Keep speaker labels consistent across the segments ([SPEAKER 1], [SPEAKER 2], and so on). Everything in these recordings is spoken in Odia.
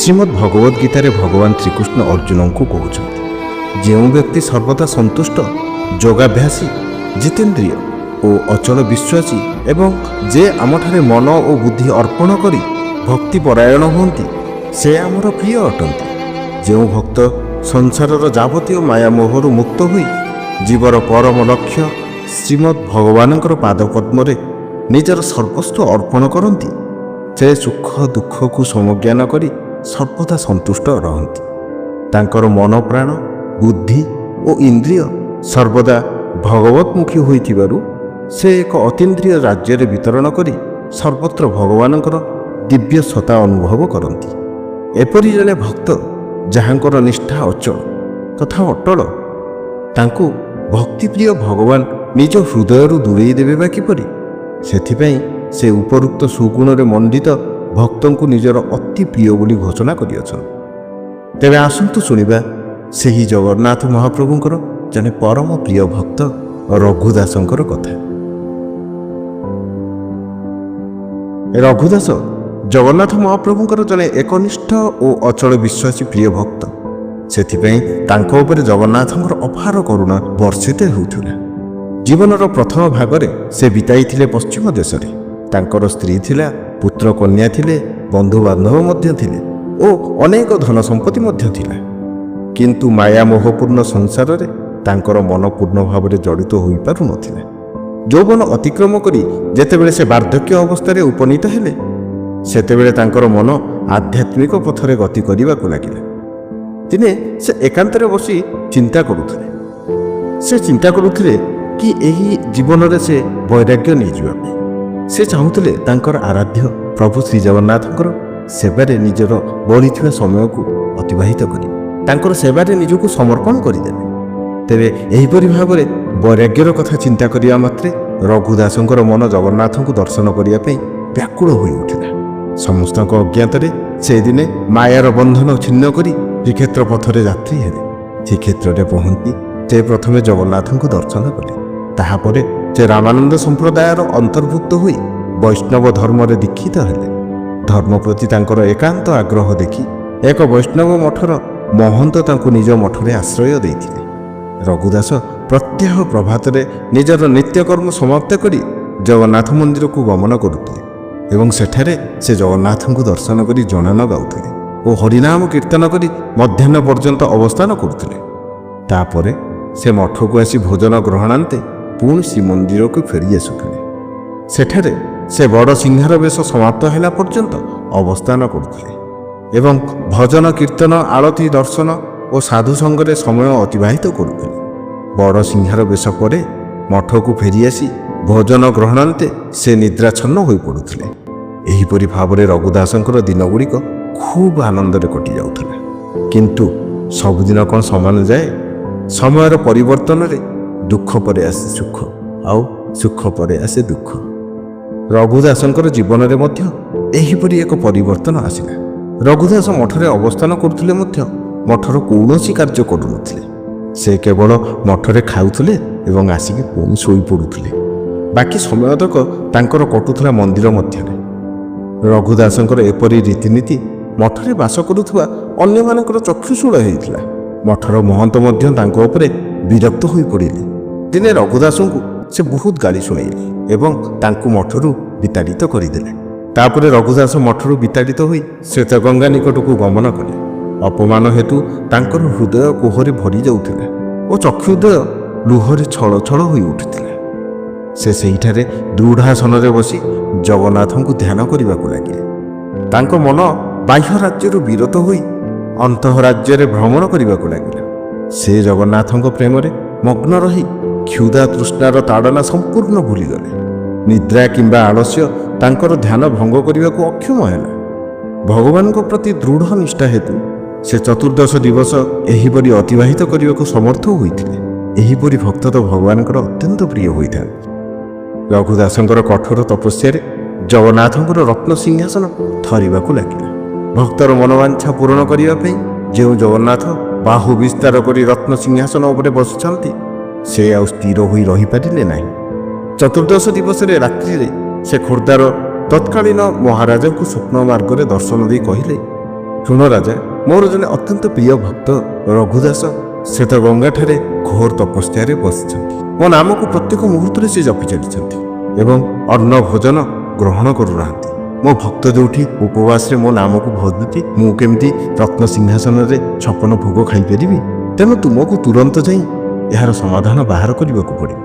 [SPEAKER 1] ଶ୍ରୀମଦ୍ ଭଗବତ ଗୀତାରେ ଭଗବାନ ଶ୍ରୀକୃଷ୍ଣ ଅର୍ଜୁନଙ୍କୁ କହୁଛନ୍ତି, ଯେଉଁ ବ୍ୟକ୍ତି ସର୍ବଦା ସନ୍ତୁଷ୍ଟ, ଯୋଗାଭ୍ୟାସୀ, ଜିତେନ୍ଦ୍ରିୟ ଓ ଅଚଳ ବିଶ୍ୱାସୀ ଏବଂ ଯେ ଆମଠାରେ ମନ ଓ ବୁଦ୍ଧି ଅର୍ପଣ କରି ଭକ୍ତିପରାୟଣ ହୁଅନ୍ତି, ସେ ଆମର ପ୍ରିୟ ଅଟନ୍ତି। ଯେଉଁ ଭକ୍ତ ସଂସାରର ଯାବତୀୟ ମାୟାମୋହରୁ ମୁକ୍ତ ହୋଇ ଜୀବର ପରମ ଲକ୍ଷ୍ୟ ଶ୍ରୀମଦ୍ ଭଗବାନଙ୍କର ପାଦପଦ୍ମରେ ନିଜର ସର୍ବସ୍ୱ ଅର୍ପଣ କରନ୍ତି, ସେ ସୁଖ ଦୁଃଖକୁ ସମଜ୍ଞାନ କରି ସର୍ବଦା ସନ୍ତୁଷ୍ଟ ରହନ୍ତି। ତାଙ୍କର ମନ, ପ୍ରାଣ, ବୁଦ୍ଧି ଓ ଇନ୍ଦ୍ରିୟ ସର୍ବଦା ଭଗବତମୁଖୀ ହୋଇଥିବାରୁ ସେ ଏକ ଅତୀନ୍ଦ୍ରିୟ ରାଜ୍ୟରେ ବିତରଣ କରି ସର୍ବତ୍ର ଭଗବାନଙ୍କର ଦିବ୍ୟ ସତ୍ତା ଅନୁଭବ କରନ୍ତି। ଏପରି ଜଣେ ଭକ୍ତ ଯାହାଙ୍କର ନିଷ୍ଠା ଅଚଳ ତଥା ଅଟଳ, ତାଙ୍କୁ ଭକ୍ତିପ୍ରିୟ ଭଗବାନ ନିଜ ହୃଦୟରୁ ଦୂରେଇ ଦେବେ ବା କିପରି? ସେଥିପାଇଁ ସେ ଉପରୋକ୍ତ ସୁଗୁଣରେ ମଣ୍ଡିତ ଭକ୍ତଙ୍କୁ ନିଜର ଅତି ପ୍ରିୟ ବୋଲି ଘୋଷଣା କରିଅଛନ୍ତି। ତେବେ ଆସନ୍ତୁ ଶୁଣିବା ସେହି ଜଗନ୍ନାଥ ମହାପ୍ରଭୁଙ୍କର ଜଣେ ପରମ ପ୍ରିୟ ଭକ୍ତ ରଘୁଦାସଙ୍କର କଥା। ରଘୁଦାସ ଜଗନ୍ନାଥ ମହାପ୍ରଭୁଙ୍କର ଜଣେ ଏକନିଷ୍ଠ ଓ ଅଚଳ ବିଶ୍ୱାସୀ ପ୍ରିୟ ଭକ୍ତ। ସେଥିପାଇଁ ତାଙ୍କ ଉପରେ ଜଗନ୍ନାଥଙ୍କର ଅପାର କରୁଣା ବର୍ଷିତ ହେଉଥିଲା। ଜୀବନର ପ୍ରଥମ ଭାଗରେ ସେ ବିତାଇଥିଲେ ପଶ୍ଚିମ ଦେଶରେ। ତାଙ୍କର ସ୍ତ୍ରୀ ଥିଲା, ପୁତ୍ର କନ୍ୟା ଥିଲେ, ବନ୍ଧୁବାନ୍ଧବ ମଧ୍ୟ ଥିଲେ ଓ ଅନେକ ଧନ ସମ୍ପତ୍ତି ମଧ୍ୟ ଥିଲା। କିନ୍ତୁ ମାୟାମୋହପୂର୍ଣ୍ଣ ସଂସାରରେ ତାଙ୍କର ମନ ପୂର୍ଣ୍ଣ ଭାବରେ ଜଡ଼ିତ ହୋଇପାରୁନଥିଲା। ଯୌବନ ଅତିକ୍ରମ କରି ଯେତେବେଳେ ସେ ବାର୍ଦ୍ଧକ୍ୟ ଅବସ୍ଥାରେ ଉପନୀତ ହେଲେ, ସେତେବେଳେ ତାଙ୍କର ମନ ଆଧ୍ୟାତ୍ମିକ ପଥରେ ଗତି କରିବାକୁ ଲାଗିଲା। ଦିନେ ସେ ଏକାନ୍ତରେ ବସି ଚିନ୍ତା କରୁଥିଲେ। ସେ ଚିନ୍ତା କରୁଥିଲେ କି ଏହି ଜୀବନରେ ସେ ବୈରାଗ୍ୟ ନେଇଯିବା ପାଇଁ। ସେ ଚାହୁଁଥିଲେ ତାଙ୍କର ଆରାଧ୍ୟ ପ୍ରଭୁ ଶ୍ରୀଜଗନ୍ନାଥଙ୍କର ସେବାରେ ନିଜର ବଳିଥିବା ସମୟକୁ ଅତିବାହିତ କରି ତାଙ୍କର ସେବାରେ ନିଜକୁ ସମର୍ପଣ କରିଦେବେ। ତେବେ ଏହିପରି ଭାବରେ ବୈରାଗ୍ୟର କଥା ଚିନ୍ତା କରିବା ମାତ୍ରେ ରଘୁଦାସଙ୍କର ମନ ଜଗନ୍ନାଥଙ୍କୁ ଦର୍ଶନ କରିବା ପାଇଁ ବ୍ୟାକୁଳ ହୋଇଉଠିଲା। ସମସ୍ତଙ୍କ ଅଜ୍ଞାତରେ ସେ ଦିନେ ମାୟାର ବନ୍ଧନ ଛିନ୍ନ କରି ଶ୍ରୀକ୍ଷେତ୍ର ପଥରେ ଯାତ୍ରୀ ହେଲେ। ଶ୍ରୀକ୍ଷେତ୍ରରେ ପହଞ୍ଚି ସେ ପ୍ରଥମେ ଜଗନ୍ନାଥଙ୍କୁ ଦର୍ଶନ କଲେ। ତାହାପରେ ସେ ରାମାନନ୍ଦ ସମ୍ପ୍ରଦାୟର ଅନ୍ତର୍ଭୁକ୍ତ ହୋଇ ବୈଷ୍ଣବ ଧର୍ମରେ ଦୀକ୍ଷିତ ହେଲେ। ଧର୍ମ ପ୍ରତି ତାଙ୍କର ଏକାନ୍ତ ଆଗ୍ରହ ଦେଖି ଏକ ବୈଷ୍ଣବ ମଠର ମହନ୍ତ ତାଙ୍କୁ ନିଜ ମଠରେ ଆଶ୍ରୟ ଦେଇଥିଲେ। ରଘୁଦାସ ପ୍ରତ୍ୟହ ପ୍ରଭାତରେ ନିଜର ନିତ୍ୟକର୍ମ ସମାପ୍ତ କରି ଜଗନ୍ନାଥ ମନ୍ଦିରକୁ ଗମନ କରୁଥିଲେ ଏବଂ ସେଠାରେ ସେ ଜଗନ୍ନାଥଙ୍କୁ ଦର୍ଶନ କରି ଜଣାଣ ଗାଉଥିଲେ ଓ ହରିନାମ କୀର୍ତ୍ତନ କରି ମଧ୍ୟାହ୍ନ ପର୍ଯ୍ୟନ୍ତ ଅବସ୍ଥାନ କରୁଥିଲେ। ତାପରେ ସେ ମଠକୁ ଆସି ଭୋଜନ ଗ୍ରହଣାନ୍ତେ ପୁଣି ଶ୍ରୀମନ୍ଦିରକୁ ଫେରି ଆସୁଥିଲେ। ସେଠାରେ ସେ ବଡ଼ ସିଂହାର ବେଶ ସମାପ୍ତ ହେଲା ପର୍ଯ୍ୟନ୍ତ ଅବସ୍ଥାନ କରୁଥିଲେ ଏବଂ ଭଜନ କୀର୍ତ୍ତନ, ଆଳତୀ, ଦର୍ଶନ ଓ ସାଧୁ ସଙ୍ଗରେ ସମୟ ଅତିବାହିତ କରୁଥିଲେ। ବଡ଼ ସିଂହାର ବେଶ ପରେ ମଠକୁ ଫେରିଆସି ଭୋଜନ ଗ୍ରହଣାନ୍ତେ ସେ ନିଦ୍ରାଚ୍ଛନ୍ନ ହୋଇପଡ଼ୁଥିଲେ। ଏହିପରି ଭାବରେ ରଘୁଦାସଙ୍କର ଦିନଗୁଡ଼ିକ ଖୁବ୍ ଆନନ୍ଦରେ କଟିଯାଉଥିଲା। କିନ୍ତୁ ସବୁଦିନ କ'ଣ ସମାନ ଯାଏ? ସମୟର ପରିବର୍ତ୍ତନରେ ଦୁଃଖ ପରେ ଆସେ ସୁଖ, ଆଉ ସୁଖ ପରେ ଆସେ ଦୁଃଖ। ରଘୁଦାସଙ୍କର ଜୀବନରେ ମଧ୍ୟ ଏହିପରି ଏକ ପରିବର୍ତ୍ତନ ଆସିଲା। ରଘୁଦାସ ମଠରେ ଅବସ୍ଥାନ କରୁଥିଲେ ମଧ୍ୟ ମଠର କୌଣସି କାର୍ଯ୍ୟ କରୁନଥିଲେ। ସେ କେବଳ ମଠରେ ଖାଉଥିଲେ ଏବଂ ଆସିକି ପୁଣି ଶୋଇପଡ଼ୁଥିଲେ। ବାକି ସମୟତକ ତାଙ୍କର କଟୁଥିଲା ମନ୍ଦିର ମଧ୍ୟରେ। ରଘୁଦାସଙ୍କର ଏପରି ରୀତିନୀତି ମଠରେ ବାସ କରୁଥିବା ଅନ୍ୟମାନଙ୍କର ଚକ୍ଷୁଶୂଳ ହୋଇଥିଲା। ମଠର ମହନ୍ତ ମଧ୍ୟ ତାଙ୍କ ଉପରେ ବିରକ୍ତ ହୋଇପଡ଼ିଲେ। ଦିନେ ରଘୁଦାସଙ୍କୁ ସେ ବହୁତ ଗାଳି ଶୁଣାଇଲେ ଏବଂ ତାଙ୍କୁ ମଠରୁ ବିତାଡ଼ିତ କରିଦେଲେ। ତାପରେ ରଘୁଦାସ ମଠରୁ ବିତାଡ଼ିତ ହୋଇ ଶ୍ଵେତଗଙ୍ଗା ନିକଟକୁ ଗମନ କଲେ। ଅପମାନ ହେତୁ ତାଙ୍କର ହୃଦୟ କୋହରେ ଭରି ଯାଉଥିଲା ଓ ଚକ୍ଷୁଦ୍ୱୟ ଲୁହରେ ଛଳ ଛଳ ହୋଇ ଉଠୁଥିଲା। ସେ ସେହିଠାରେ ଦୃଢ଼ାସନରେ ବସି ଜଗନ୍ନାଥଙ୍କୁ ଧ୍ୟାନ କରିବାକୁ ଲାଗିଲେ। ତାଙ୍କ ମନ ବାହ୍ୟ ରାଜ୍ୟରୁ ବିରତ ହୋଇ ଅନ୍ତଃ ରାଜ୍ୟରେ ଭ୍ରମଣ କରିବାକୁ ଲାଗିଲା। ସେ ଜଗନ୍ନାଥଙ୍କ ପ୍ରେମରେ ମଗ୍ନ ରହି କ୍ଷୁଧା ତୃଷ୍ଣାର ତାଡ଼ନା ସମ୍ପୂର୍ଣ୍ଣ ଭୁଲିଗଲେ। ନିଦ୍ରା କିମ୍ବା ଆଳସ୍ୟ ତାଙ୍କର ଧ୍ୟାନ ଭଙ୍ଗ କରିବାକୁ ଅକ୍ଷମ ହେଲା। ଭଗବାନଙ୍କ ପ୍ରତି ଦୃଢ଼ ନିଷ୍ଠା ହେତୁ ସେ 14 ଦିବସ ଏହିପରି ଅତିବାହିତ କରିବାକୁ ସମର୍ଥ ହୋଇଥିଲେ। ଏହିପରି ଭକ୍ତ ତ ଭଗବାନଙ୍କର ଅତ୍ୟନ୍ତ ପ୍ରିୟ ହୋଇଥାନ୍ତି। ରଘୁଦାସଙ୍କର କଠୋର ତପସ୍ୟାରେ ଜଗନ୍ନାଥଙ୍କର ରତ୍ନ ସିଂହାସନ ଥରିବାକୁ ଲାଗିଲା। ଭକ୍ତର ମନୋବାଞ୍ଛା ପୂରଣ କରିବା ପାଇଁ ଯେଉଁ ଜଗନ୍ନାଥ ବାହୁ ବିସ୍ତାର କରି ରତ୍ନ ସିଂହାସନ ଉପରେ ବସିଛନ୍ତି, ସେ ଆଉ ସ୍ଥିର ହୋଇ ରହିପାରିଲେ ନାହିଁ। 14 ଦିବସରେ ରାତ୍ରିରେ ସେ ଖୋର୍ଦ୍ଧାର ତତ୍କାଳୀନ ମହାରାଜାଙ୍କୁ ସ୍ୱପ୍ନ ମାର୍ଗରେ ଦର୍ଶନ ଦେଇ କହିଲେ, ଶୁଣ ରାଜା, ମୋର ଜଣେ ଅତ୍ୟନ୍ତ ପ୍ରିୟ ଭକ୍ତ ରଘୁଦାସ ଶ୍ଵେତ ଗଙ୍ଗାଠାରେ ଘୋର ତପସ୍ୟାରେ ବସିଛନ୍ତି। ମୋ ନାମକୁ ପ୍ରତ୍ୟେକ ମୁହୂର୍ତ୍ତରେ ସେ ଜପି ଚାଲିଛନ୍ତି ଏବଂ ଅନ୍ନ ଭୋଜନ ଗ୍ରହଣ କରୁନାହାନ୍ତି। ମୋ ଭକ୍ତ ଯୋଉଠି ଉପବାସରେ ମୋ ନାମକୁ ଭଜୁଛି, ମୁଁ କେମିତି ରତ୍ନ ସିଂହାସନରେ 56 ଭୋଗ ଖାଇପାରିବି? ତେଣୁ ତୁମକୁ ତୁରନ୍ତ ଯାଇ ଏହାର ସମାଧାନ ବାହାର କରିବାକୁ ପଡ଼ିବ।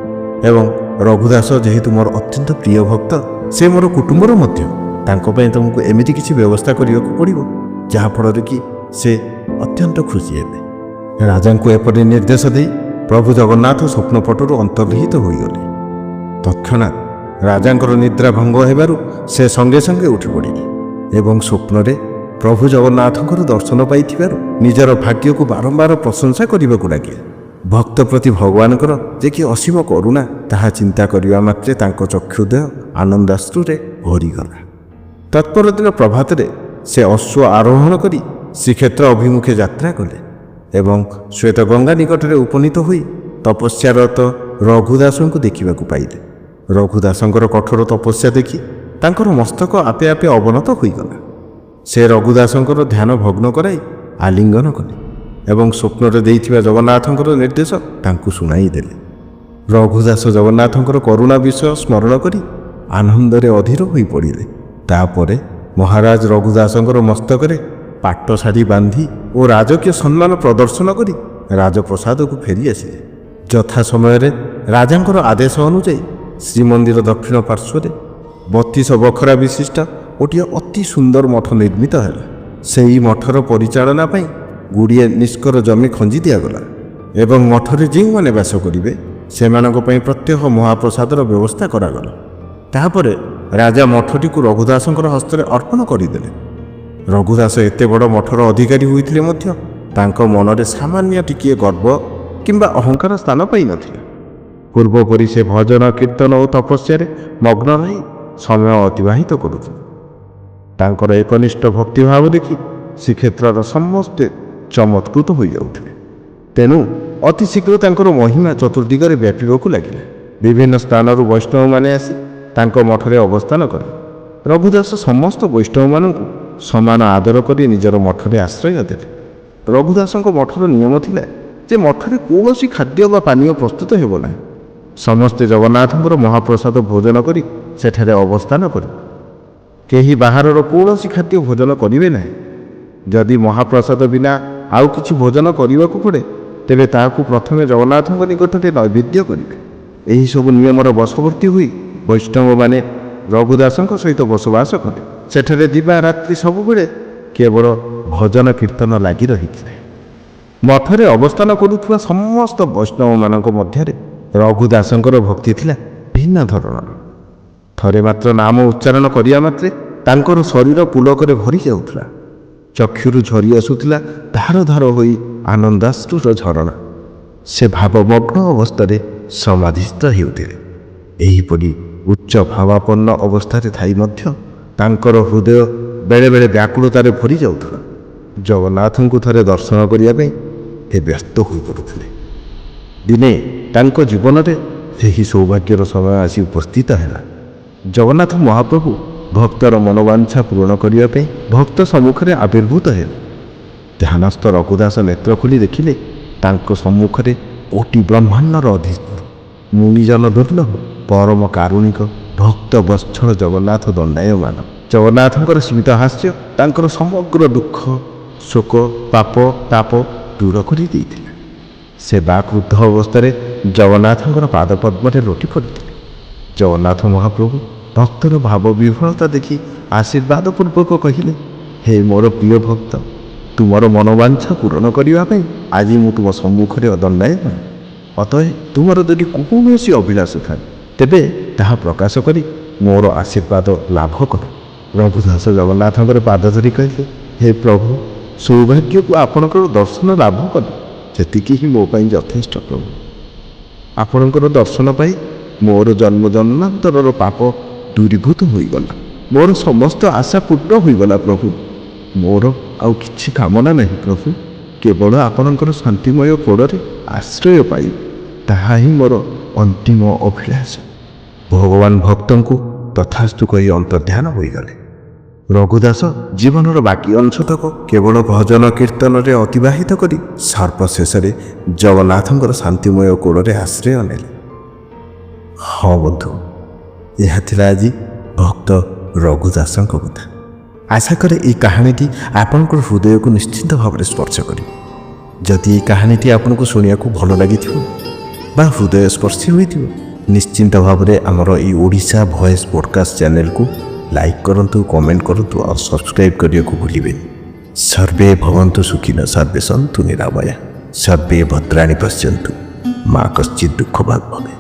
[SPEAKER 1] ଏବଂ ରଘୁଦାସ ଯେହେତୁ ମୋର ଅତ୍ୟନ୍ତ ପ୍ରିୟ ଭକ୍ତ, ସେ ମୋର କୁଟୁମ୍ବର ମଧ୍ୟ, ତାଙ୍କ ପାଇଁ ତୁମକୁ ଏମିତି କିଛି ବ୍ୟବସ୍ଥା କରିବାକୁ ପଡ଼ିବ ଯାହାଫଳରେ କି ସେ ଅତ୍ୟନ୍ତ ଖୁସି ହେବେ। ରାଜାଙ୍କୁ ଏପରି ନିର୍ଦ୍ଦେଶ ଦେଇ ପ୍ରଭୁ ଜଗନ୍ନାଥ ସ୍ୱପ୍ନପଟରୁ ଅନ୍ତର୍ହିତ ହୋଇଗଲେ। ତତ୍କ୍ଷଣାତ୍ ରାଜାଙ୍କର ନିଦ୍ରା ଭଙ୍ଗ ହେବାରୁ ସେ ସଙ୍ଗେ ସଙ୍ଗେ ଉଠି ପଡ଼ିଲେ ଏବଂ ସ୍ୱପ୍ନରେ ପ୍ରଭୁ ଜଗନ୍ନାଥଙ୍କର ଦର୍ଶନ ପାଇଥିବାରୁ ନିଜର ଭାଗ୍ୟକୁ ବାରମ୍ବାର ପ୍ରଶଂସା କରିବାକୁ ଲାଗିଲେ। ଭକ୍ତ ପ୍ରତି ଭଗବାନଙ୍କର ଯେ କି ଅସୀମ କରୁଣା, ତାହା ଚିନ୍ତା କରିବା ମାତ୍ରେ ତାଙ୍କ ଚକ୍ଷୁଦୟ ଆନନ୍ଦାଶ୍ରୁରେ ଭରିଗଲା। ତତ୍ପର ଦିନ ପ୍ରଭାତରେ ସେ ଅଶ୍ୱ ଆରୋହଣ କରି ଶ୍ରୀକ୍ଷେତ୍ର ଅଭିମୁଖେ ଯାତ୍ରା କଲେ ଏବଂ ଶ୍ଵେତଗଙ୍ଗା ନିକଟରେ ଉପନୀତ ହୋଇ ତପସ୍ୟାରତ ରଘୁଦାସଙ୍କୁ ଦେଖିବାକୁ ପାଇଲେ। ରଘୁଦାସଙ୍କର କଠୋର ତପସ୍ୟା ଦେଖି ତାଙ୍କର ମସ୍ତକ ଆପେ ଆପେ ଅବନତ ହୋଇଗଲା। ସେ ରଘୁଦାସଙ୍କର ଧ୍ୟାନ ଭଗ୍ନ କରାଇ ଆଲିଙ୍ଗନ କଲେ ଏବଂ ସ୍ୱପ୍ନରେ ଦେଇଥିବା ଜଗନ୍ନାଥଙ୍କର ନିର୍ଦ୍ଦେଶ ତାଙ୍କୁ ଶୁଣାଇ ଦେଲେ। ରଘୁଦାସ ଜଗନ୍ନାଥଙ୍କର କରୁଣା ବିଷୟ ସ୍ମରଣ କରି ଆନନ୍ଦରେ ଅଧୀର ହୋଇ ପଡ଼ିଲେ। ତାପରେ ମହାରାଜ ରଘୁଦାସଙ୍କର ମସ୍ତକରେ ପାଟ ଶାଢ଼ୀ ବାନ୍ଧି ଓ ରାଜକୀୟ ସମ୍ମାନ ପ୍ରଦର୍ଶନ କରି ରାଜପ୍ରସାଦକୁ ଫେରି ଆସିଲେ। ଯଥା ସମୟରେ ରାଜାଙ୍କର ଆଦେଶ ଅନୁଯାୟୀ ଶ୍ରୀମନ୍ଦିର ଦକ୍ଷିଣ ପାର୍ଶ୍ୱରେ 32 ବଖରା ବିଶିଷ୍ଟ ଗୋଟିଏ ଅତି ସୁନ୍ଦର ମଠ ନିର୍ମିତ ହେଲା। ସେହି ମଠର ପରିଚାଳନା ପାଇଁ ଗୁଡ଼ିଏ ନିଷ୍କର ଜମି ଖଞ୍ଜି ଦିଆଗଲା ଏବଂ ମଠରେ ଯେଉଁମାନେ ବାସ କରିବେ ସେମାନଙ୍କ ପାଇଁ ପ୍ରତ୍ୟହ ମହାପ୍ରସାଦର ବ୍ୟବସ୍ଥା କରାଗଲା। ତାପରେ ରାଜା ମଠଟିକୁ ରଘୁଦାସଙ୍କର ହସ୍ତରେ ଅର୍ପଣ କରିଦେଲେ। ରଘୁଦାସ ଏତେ ବଡ଼ ମଠର ଅଧିକାରୀ ହୋଇଥିଲେ ମଧ୍ୟ ତାଙ୍କ ମନରେ ସାମାନ୍ୟ ଟିକିଏ ଗର୍ବ କିମ୍ବା ଅହଙ୍କାର ସ୍ଥାନ ପାଇନଥିଲା। ପୂର୍ବପରି ସେ ଭଜନ କୀର୍ତ୍ତନ ଓ ତପସ୍ୟାରେ ମଗ୍ନ ରହି ସମୟ ଅତିବାହିତ କରୁଥିଲେ। ତାଙ୍କର ଏକନିଷ୍ଠ ଭକ୍ତିଭାବ ଦେଖି ଶ୍ରୀକ୍ଷେତ୍ରର ସମସ୍ତେ ଚମତ୍କୃତ ହୋଇଯାଉଥିଲେ। ତେଣୁ ଅତି ଶୀଘ୍ର ତାଙ୍କର ମହିମା ଚତୁର୍ଦିଗରେ ବ୍ୟାପିବାକୁ ଲାଗିଲା। ବିଭିନ୍ନ ସ୍ଥାନରୁ ବୈଷ୍ଣବମାନେ ଆସି ତାଙ୍କ ମଠରେ ଅବସ୍ଥାନ କଲେ। ରଘୁଦାସ ସମସ୍ତ ବୈଷ୍ଣବମାନଙ୍କୁ ସମାନ ଆଦର କରି ନିଜର ମଠରେ ଆଶ୍ରୟ ଦେଲେ। ରଘୁଦାସଙ୍କ ମଠର ନିୟମ ଥିଲା ଯେ ମଠରେ କୌଣସି ଖାଦ୍ୟ ବା ପାନୀୟ ପ୍ରସ୍ତୁତ ହେବ ନାହିଁ। ସମସ୍ତେ ଜଗନ୍ନାଥଙ୍କର ମହାପ୍ରସାଦ ଭୋଜନ କରି ସେଠାରେ ଅବସ୍ଥାନ କରିବେ। କେହି ବାହାରର କୌଣସି ଖାଦ୍ୟ ଭୋଜନ କରିବେ ନାହିଁ। ଯଦି ମହାପ୍ରସାଦ ବିନା ଆଉ କିଛି ଭୋଜନ କରିବାକୁ ପଡ଼େ ତେବେ ତାହାକୁ ପ୍ରଥମେ ଜଗନ୍ନାଥଙ୍କ ନିକଟରେ ନୈବେଦ୍ୟ କରିବେ। ଏହିସବୁ ନିୟମର ବଶବର୍ତ୍ତୀ ହୋଇ ବୈଷ୍ଣବମାନେ ରଘୁଦାସଙ୍କ ସହିତ ବସବାସ କଲେ। ସେଠାରେ ଦିବା ରାତ୍ରି ସବୁବେଳେ କେବଳ ଭଜନ କୀର୍ତ୍ତନ ଲାଗି ରହିଥିଲେ। ମଠରେ ଅବସ୍ଥାନ କରୁଥିବା ସମସ୍ତ ବୈଷ୍ଣବମାନଙ୍କ ମଧ୍ୟରେ ରଘୁଦାସଙ୍କର ଭକ୍ତି ଥିଲା ଭିନ୍ନ ଧରଣର। ଥରେ ମାତ୍ର ନାମ ଉଚ୍ଚାରଣ କରିବା ମାତ୍ରେ ତାଙ୍କର ଶରୀର ପୁଲକରେ ଭରି ଯାଉଥିଲା। ଚକ୍ଷୁରୁ ଝରି ଆସୁଥିଲା ଧାର ଧାର ହୋଇ ଆନନ୍ଦାଶ୍ରୁର ଝରଣା। ସେ ଭାବମଗ୍ନ ଅବସ୍ଥାରେ ସମାଧିସ୍ଥ ହେଉଥିଲେ। ଏହିପରି ଉଚ୍ଚ ଭାବାପନ୍ନ ଅବସ୍ଥାରେ ଥାଇ ମଧ୍ୟ ତାଙ୍କର ହୃଦୟ ବେଳେବେଳେ ବ୍ୟାକୁଳତାରେ ଭରି ଯାଉଥିଲା। ଜଗନ୍ନାଥଙ୍କୁ ଥରେ ଦର୍ଶନ କରିବା ପାଇଁ ସେ ବ୍ୟସ୍ତ ହୋଇପଡ଼ୁଥିଲେ। ଦିନେ ତାଙ୍କ ଜୀବନରେ ସେହି ସୌଭାଗ୍ୟର ସମୟ ଆସି ଉପସ୍ଥିତ ହେଲା। ଜଗନ୍ନାଥ ମହାପ୍ରଭୁ ଭକ୍ତର ମନୋବାଞ୍ଛା ପୂରଣ କରିବା ପାଇଁ ଭକ୍ତ ସମ୍ମୁଖରେ ଆବିର୍ଭୂତ ହେଲେ। ଧ୍ୟାନସ୍ଥ ରଘୁଦାସ ନେତ୍ର ଖୋଲି ଦେଖିଲେ ତାଙ୍କ ସମ୍ମୁଖରେ କୋଟି ବ୍ରହ୍ମାଣ୍ଡର ଅଧିଷ୍ଠାନ ମୁନିଜନ ଦୁର୍ଲଭ ପରମ କାରୁଣିକ ଭକ୍ତ ବତ୍ସଳ ଜଗନ୍ନାଥ ଦଣ୍ଡାୟମାନ। ଜଗନ୍ନାଥଙ୍କର ସ୍ମିତ ହାସ୍ୟ ତାଙ୍କର ସମଗ୍ର ଦୁଃଖ ଶୋକ ପାପ ତାପ ଦୂର କରି ଦେଇଥିଲା। ସେ ବାକ୍ରୁଦ୍ଧ ଅବସ୍ଥାରେ ଜଗନ୍ନାଥଙ୍କର ପାଦପଦ୍ମରେ ଲୋଟି ପଡ଼ିଥିଲେ। ଜଗନ୍ନାଥ ମହାପ୍ରଭୁ ଭକ୍ତର ଭାବ ବିହ୍ୱଳତା ଦେଖି ଆଶୀର୍ବାଦ ପୂର୍ବକ କହିଲେ, ହେ ମୋର ପ୍ରିୟ ଭକ୍ତ, ତୁମର ମନୋବାଞ୍ଛା ପୂରଣ କରିବା ପାଇଁ ଆଜି ମୁଁ ତୁମ ସମ୍ମୁଖରେ ଦଣ୍ଡାୟମାନ। ଅତଏବ ତୁମର ଯଦି କୌଣସି ଅଭିଳାଷ ଥାଏ ତେବେ ତାହା ପ୍ରକାଶ କରି ମୋର ଆଶୀର୍ବାଦ ଲାଭ କର। ରଘୁଦାସ ଜଗନ୍ନାଥଙ୍କର ପାଦ ଧରି କହିଲେ, ହେ ପ୍ରଭୁ, ସୌଭାଗ୍ୟକୁ ଆପଣଙ୍କର ଦର୍ଶନ ଲାଭ କଲେ ସେତିକି ହିଁ ମୋ ପାଇଁ ଯଥେଷ୍ଟ ପ୍ରଭୁ। ଆପଣଙ୍କର ଦର୍ଶନ ପାଇ ମୋର ଜନ୍ମ ଜନ୍ମାନ୍ତରର ପାପ ଦୂରୀଭୂତ ହୋଇଗଲା। ମୋର ସମସ୍ତ ଆଶା ପୂର୍ଣ୍ଣ ହୋଇଗଲା ପ୍ରଭୁ। ମୋର ଆଉ କିଛି କାମନା ନାହିଁ ପ୍ରଭୁ। କେବଳ ଆପଣଙ୍କର ଶାନ୍ତିମୟ କୋଡ଼ରେ ଆଶ୍ରୟ ପାଇ ତାହା ହିଁ ମୋର ଅନ୍ତିମ ଅଭିଳାଷ। ଭଗବାନ ଭକ୍ତଙ୍କୁ ତଥାସ୍ତୁ କହି ଅନ୍ତର୍ଧ୍ୟାନ ହୋଇଗଲେ। ରଘୁଦାସ ଜୀବନର ବାକି ଅଂଶତକ କେବଳ ଭଜନ କୀର୍ତ୍ତନରେ ଅତିବାହିତ କରି ସର୍ବଶେଷରେ ଜଗନ୍ନାଥଙ୍କର ଶାନ୍ତିମୟ କୋଳରେ ଆଶ୍ରୟ ନେଲେ। ହଁ ବନ୍ଧୁ, ଏହା ଥିଲା ଆଜି ଭକ୍ତ ରଘୁଦାସଙ୍କ କଥା। ଆଶା କରେ ଏହି କାହାଣୀଟି ଆପଣଙ୍କର ହୃଦୟକୁ ନିଶ୍ଚିନ୍ତ ଭାବରେ ସ୍ପର୍ଶ କରିବ। ଯଦି ଏହି କାହାଣୀଟି ଆପଣଙ୍କୁ ଶୁଣିବାକୁ ଭଲ ଲାଗିଥିବ ବା ହୃଦୟ ସ୍ପର୍ଶୀ ହୋଇଥିବ, ନିଶ୍ଚିନ୍ତ ଭାବରେ ଆମର ଏହି ଓଡ଼ିଶା ଭଏସ୍ ପଡ଼କାଷ୍ଟ ଚ୍ୟାନେଲକୁ ଲାଇକ୍ କରନ୍ତୁ, କମେଣ୍ଟ କରନ୍ତୁ ଆଉ ସବସ୍କ୍ରାଇବ୍ କରିବାକୁ ଭୁଲିବେନି। ସର୍ବେ ଭବନ୍ତୁ ସୁଖିନ ସର୍ବେ ସନ୍ତୁ ନିରାମୟା ସର୍ବେ ଭଦ୍ରାଣୀ ପଶ୍ୟନ୍ତୁ ମା କଶ୍ଚିତ୍ ଦୁଃଖ ଭାଗ ଭବେ।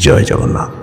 [SPEAKER 1] ଜୟ ଜଗନ୍ନାଥ।